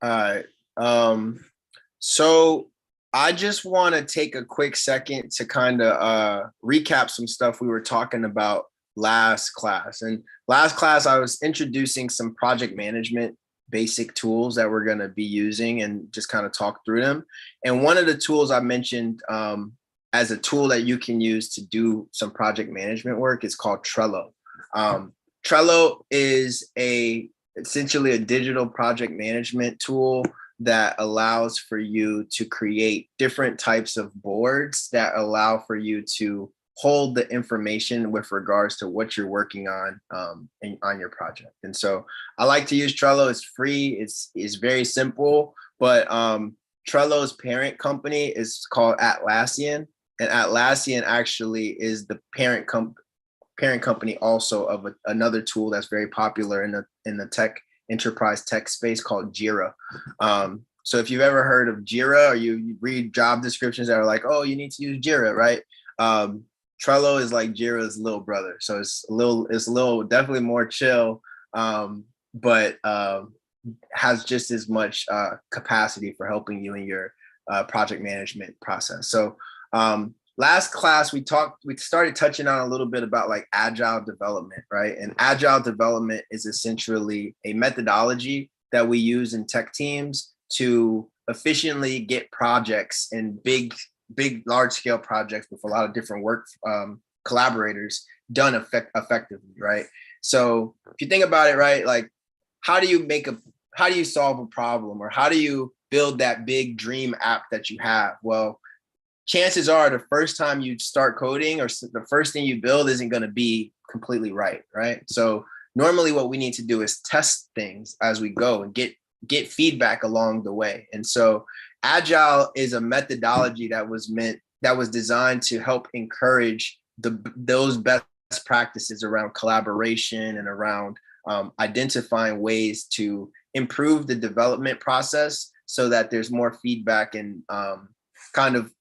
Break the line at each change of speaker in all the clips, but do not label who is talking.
All right. So I just want to take a quick second to kind of recap some stuff we were talking about last class. And last class, I was introducing some project management basic tools that we're going to be using and just kind of talk through them. And one of the tools I mentioned as a tool that you can use to do some project management work is called Trello. Trello is essentially a digital project management tool that allows for you to create different types of boards that allow for you to hold the information with regards to what you're working on on your project. And so I like to use Trello. It's free. It's very simple, but Trello's parent company is called Atlassian, and Atlassian actually is the parent company also of another tool that's very popular in the enterprise tech space called Jira. So if you've ever heard of Jira, or you read job descriptions that are like, oh, you need to use Jira, right? Trello is like Jira's little brother. So it's a little definitely more chill, but has just as much capacity for helping you in your project management process. So last class we started touching on a little bit about like agile development, right? And agile development is essentially a methodology that we use in tech teams to efficiently get projects and big large scale projects with a lot of different work collaborators done effectively, right? So if you think about it, right, like how do you solve a problem, or how do you build that big dream app that you have? Well, chances are the first time you start coding or the first thing you build isn't going to be completely right? So normally what we need to do is test things as we go and get feedback along the way. And so Agile is a methodology that was designed to help encourage those best practices around collaboration and around identifying ways to improve the development process so that there's more feedback and kind of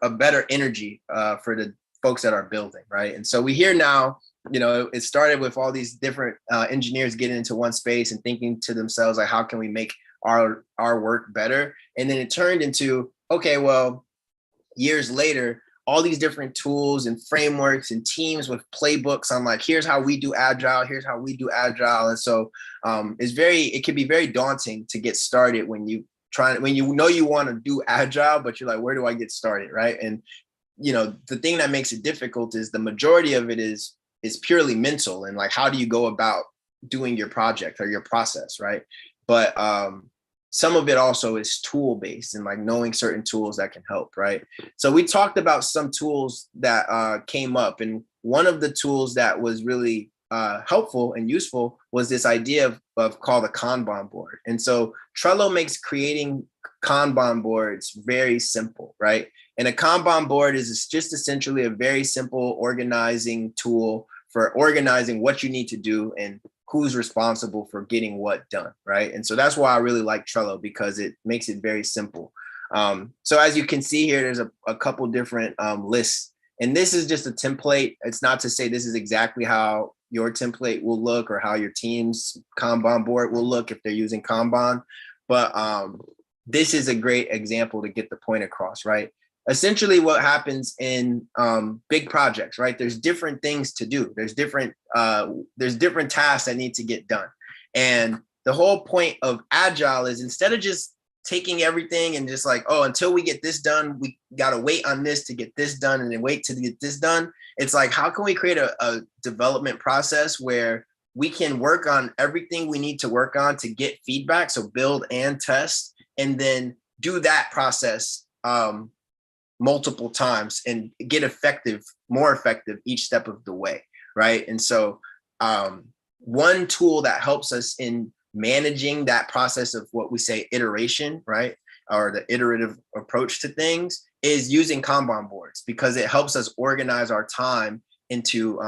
a better energy for the folks that are building, right? And so we hear now, it started with all these different engineers getting into one space and thinking to themselves, like, how can we make our work better? And then it turned into, okay, well, years later, all these different tools and frameworks and teams with playbooks on like, here's how we do agile, here's how we do agile. And so it can be very daunting to get started when you want to do agile, but you're like, where do I get started, right? And the thing that makes it difficult is the majority of it is purely mental, and like, how do you go about doing your project or your process, right? But some of it also is tool based, and like knowing certain tools that can help, right? So we talked about some tools that came up, and one of the tools that was really helpful and useful was this idea of called a Kanban board. And so Trello makes creating Kanban boards very simple, right? And a Kanban board is just essentially a very simple organizing tool for organizing what you need to do and who's responsible for getting what done, right? And so that's why I really like Trello, because it makes it very simple. So as you can see here, there's a couple different lists, and this is just a template. It's not to say this is exactly how your template will look or how your team's Kanban board will look if they're using Kanban, but this is a great example to get the point across, right? Essentially what happens in big projects, right? There's different things to do. There's different tasks that need to get done. And the whole point of Agile is, instead of just taking everything and just like, oh, until we get this done, we got to wait on this to get this done and then wait to get this done. It's like, how can we create a development process where we can work on everything we need to work on to get feedback, so build and test, and then do that process multiple times and get more effective each step of the way, right? And so one tool that helps us in managing that process of what we say iteration, right, or the iterative approach to things, is using Kanban boards, because it helps us organize our time into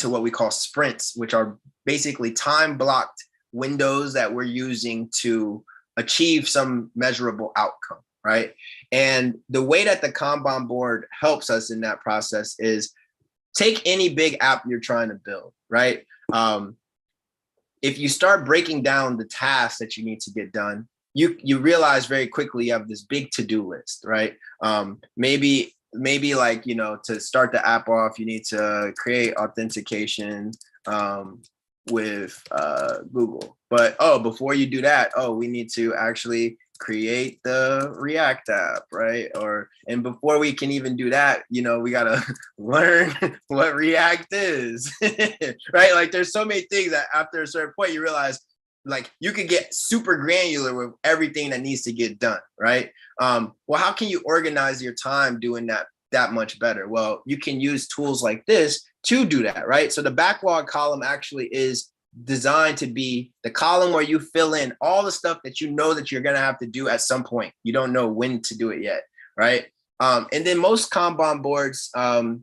what we call sprints, which are basically time blocked windows that we're using to achieve some measurable outcome, right? And the way that the Kanban board helps us in that process is, take any big app you're trying to build, right? if you start breaking down the tasks that you need to get done, you realize very quickly you have this big to-do list, right? Maybe like, to start the app off, you need to create authentication with Google. But before you do that, we need to actually create the React app, right? And before we can even do that, we gotta learn what React is, right? Like there's so many things that after a certain point you realize, like you could get super granular with everything that needs to get done, right? Well, how can you organize your time doing that much better? Well, you can use tools like this to do that, right? So the backlog column actually is designed to be the column where you fill in all the stuff that you know that you're going to have to do at some point. You don't know when to do it yet, right? And then most Kanban boards,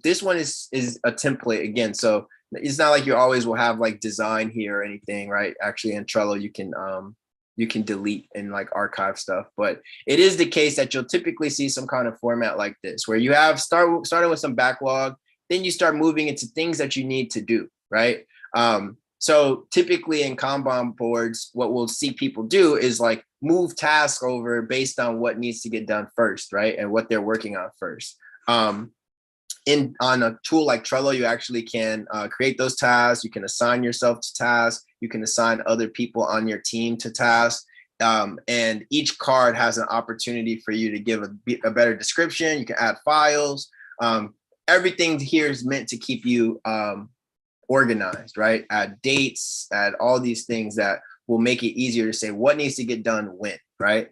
this one is a template again. So it's not like you always will have like design here or anything, right? Actually, in Trello, you can delete and like archive stuff, but it is the case that you'll typically see some kind of format like this, where you have starting with some backlog, then you start moving into things that you need to do, right? So typically in Kanban boards, what we'll see people do is like move tasks over based on what needs to get done first, right? And what they're working on first. On a tool like Trello, you actually can create those tasks. You can assign yourself to tasks. You can assign other people on your team to tasks. And each card has an opportunity for you to give a better description. You can add files. Everything here is meant to keep you organized, right? Add dates, add all these things that will make it easier to say what needs to get done when, right?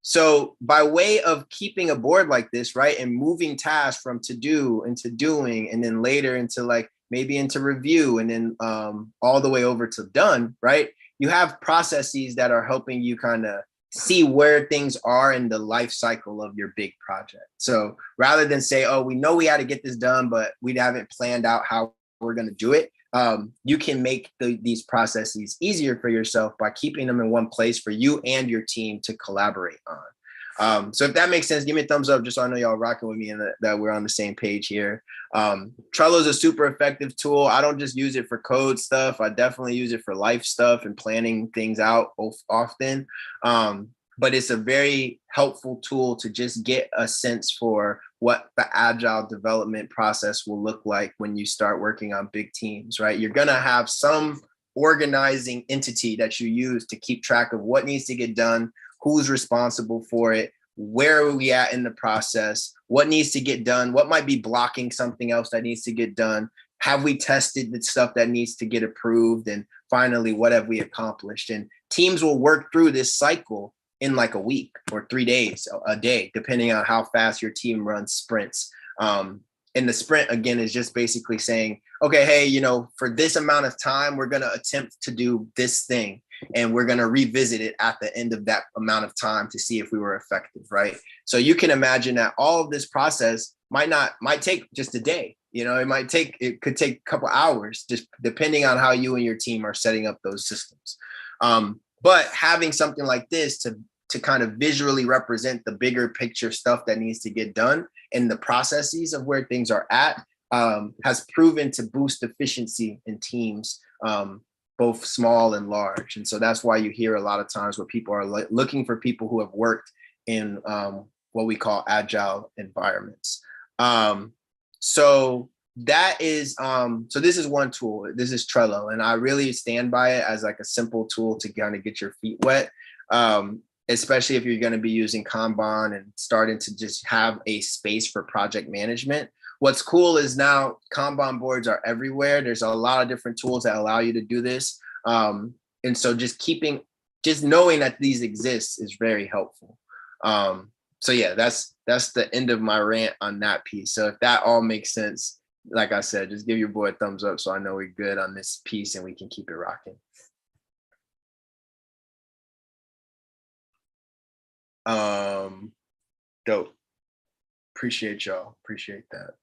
So by way of keeping a board like this, right, and moving tasks from to do into doing, and then later into like maybe into review, and then all the way over to done, right? You have processes that are helping you kind of see where things are in the life cycle of your big project. So rather than say, oh, we know we had to get this done, but we haven't planned out how we're going to do it, you can make these processes easier for yourself by keeping them in one place for you and your team to collaborate on. So if that makes sense, give me a thumbs up just so I know y'all rocking with me and that we're on the same page here. Trello is a super effective tool. I don't just use it for code stuff. I definitely use it for life stuff and planning things out often. But it's a very helpful tool to just get a sense for what the agile development process will look like when you start working on big teams, right? You're going to have some organizing entity that you use to keep track of what needs to get done, who's responsible for it, where are we at in the process, what needs to get done, what might be blocking something else that needs to get done, have we tested the stuff that needs to get approved, and finally, what have we accomplished? And teams will work through this cycle in like a week or 3 days, a day, depending on how fast your team runs sprints. And the sprint, again, is just basically saying, okay, hey, for this amount of time, we're going to attempt to do this thing. And we're going to revisit it at the end of that amount of time to see if we were effective, right? So you can imagine that all of this process might take just a day. It could take a couple hours, just depending on how you and your team are setting up those systems. But having something like this to kind of visually represent the bigger picture stuff that needs to get done and the processes of where things are at has proven to boost efficiency in teams, both small and large. And so that's why you hear a lot of times where people are looking for people who have worked in what we call agile environments. So that is, so this is one tool. This is Trello, and I really stand by it as like a simple tool to kind of get your feet wet, especially if you're going to be using Kanban and starting to just have a space for project management. What's cool is now Kanban boards are everywhere. There's a lot of different tools that allow you to do this. And so just knowing that these exist is very helpful. So yeah, that's the end of my rant on that piece. So if that all makes sense, like I said, just give your boy a thumbs up so I know we're good on this piece and we can keep it rocking. Dope. Appreciate y'all. Appreciate that.